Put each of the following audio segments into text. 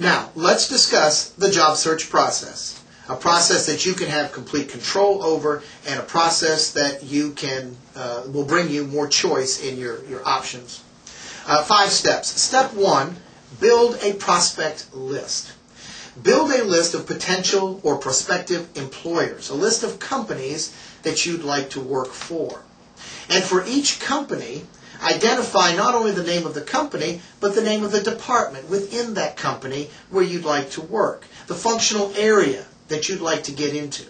Now, let's discuss the job search process. A process that you can have complete control over, and a process that you can will bring you more choice in your options. 5 steps. Step 1, build a prospect list. Build a list of potential or prospective employers, a list of companies that you'd like to work for. And for each company, identify not only the name of the company, but the name of the department within that company where you'd like to work, the functional area that you'd like to get into,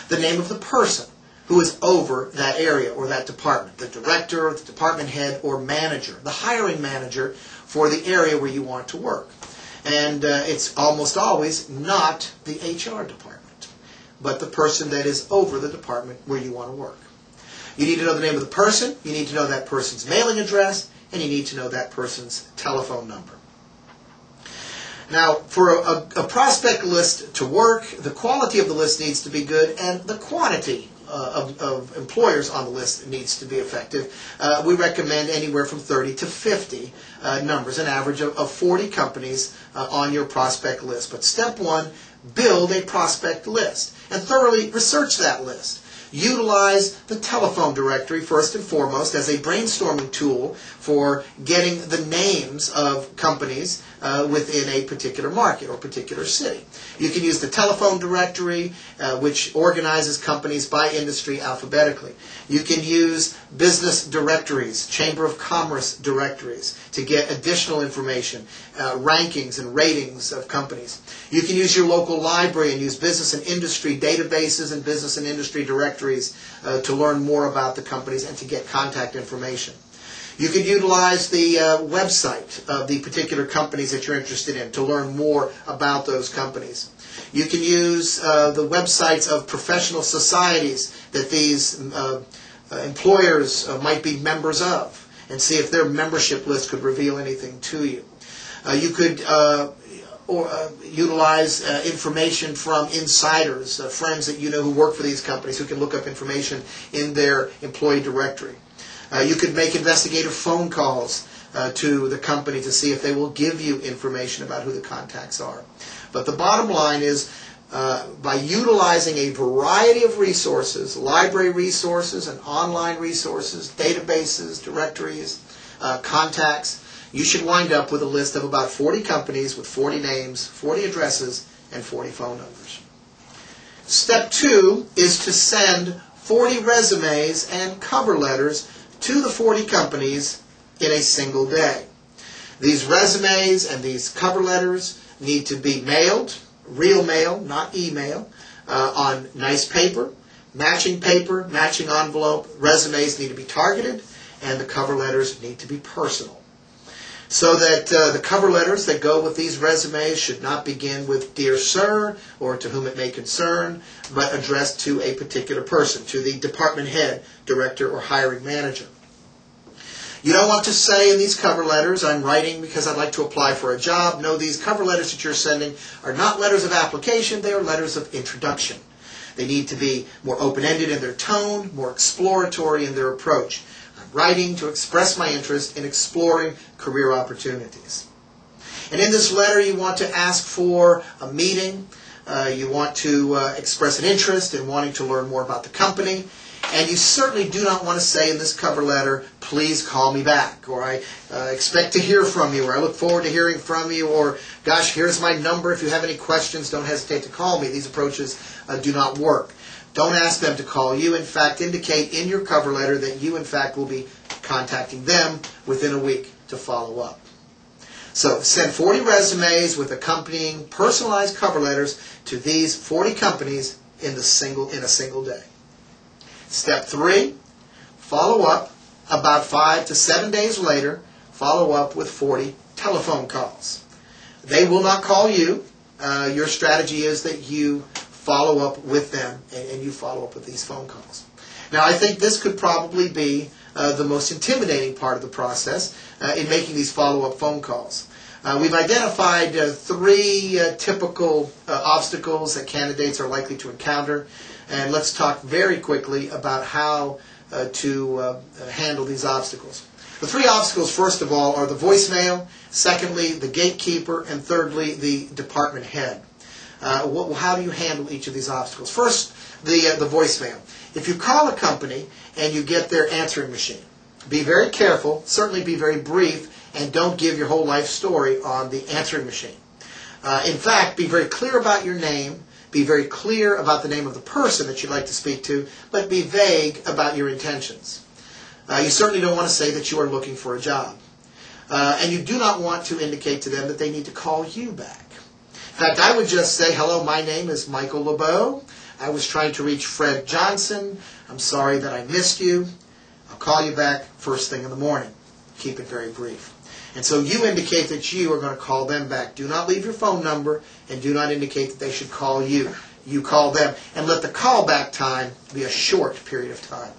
the name of the person who is over that area or that department, the director, the department head, or manager, the hiring manager for the area where you want to work. And it's almost always not the HR department, but the person that is over the department where you want to work. You need to know the name of the person, you need to know that person's mailing address, and you need to know that person's telephone number. Now, for a prospect list to work, the quality of the list needs to be good, and the quantity of employers on the list needs to be effective. We recommend anywhere from 30 to 50 numbers, an average of 40 companies on your prospect list. But step 1, build a prospect list and thoroughly research that list. Utilize the telephone directory first and foremost as a brainstorming tool for getting the names of companies within a particular market or particular city. You can use the telephone directory, which organizes companies by industry alphabetically. You can use business directories, Chamber of Commerce directories, to get additional information, rankings and ratings of companies. You can use your local library and use business and industry databases and business and industry directories to learn more about the companies and to get contact information. You can utilize the website of the particular companies that you're interested in to learn more about those companies. You can use the websites of professional societies that these employers might be members of and see if their membership list could reveal anything to you. You could utilize information from insiders, friends that you know who work for these companies who can look up information in their employee directory. You could make investigative phone calls to the company to see if they will give you information about who the contacts are. But the bottom line is, by utilizing a variety of resources, library resources and online resources, databases, directories, contacts, you should wind up with a list of about 40 companies with 40 names, 40 addresses, and 40 phone numbers. Step 2 is to send 40 resumes and cover letters to the 40 companies in a single day. These resumes and these cover letters need to be mailed, real mail, not email, on nice paper, matching envelope. Resumes need to be targeted, and the cover letters need to be personal. So that the cover letters that go with these resumes should not begin with "Dear Sir" or "To whom it may concern," but addressed to a particular person, to the department head, director, or hiring manager. You don't want to say in these cover letters, "I'm writing because I'd like to apply for a job." No, these cover letters that you're sending are not letters of application, they are letters of introduction. They need to be more open-ended in their tone, more exploratory in their approach. I'm writing to express my interest in exploring career opportunities. And in this letter, you want to ask for a meeting. You want to express an interest in wanting to learn more about the company. And you certainly do not want to say in this cover letter, "Please call me back," or "I expect to hear from you," or "I look forward to hearing from you," or "Gosh, here's my number. If you have any questions, don't hesitate to call me." These approaches do not work. Don't ask them to call you. In fact, indicate in your cover letter that you, in fact, will be contacting them within a week to follow up. So send 40 resumes with accompanying personalized cover letters to these 40 companies in a single day. Step 3, follow up about 5 to 7 days later. Follow up with 40 telephone calls. They will not call you. Your strategy is that you follow up with them and you follow up with these phone calls. Now, I think this could probably be the most intimidating part of the process in making these follow-up phone calls. We've identified 3 typical obstacles that candidates are likely to encounter, and let's talk very quickly about how to handle these obstacles. The three obstacles, first of all, are the voicemail, secondly, the gatekeeper, and thirdly, the department head. How do you handle each of these obstacles? First, the voicemail. If you call a company and you get their answering machine, be very careful, certainly be very brief, and don't give your whole life story on the answering machine. In fact, be very clear about your name, be very clear about the name of the person that you'd like to speak to, but be vague about your intentions. You certainly don't want to say that you are looking for a job. And you do not want to indicate to them that they need to call you back. In fact, I would just say, hello, my name is Michael Lebeau. I was trying to reach Fred Johnson. I'm sorry that I missed you. I'll call you back first thing in the morning. Keep it very brief. And so you indicate that you are going to call them back. Do not leave your phone number and do not indicate that they should call you. You call them. And let the callback time be a short period of time.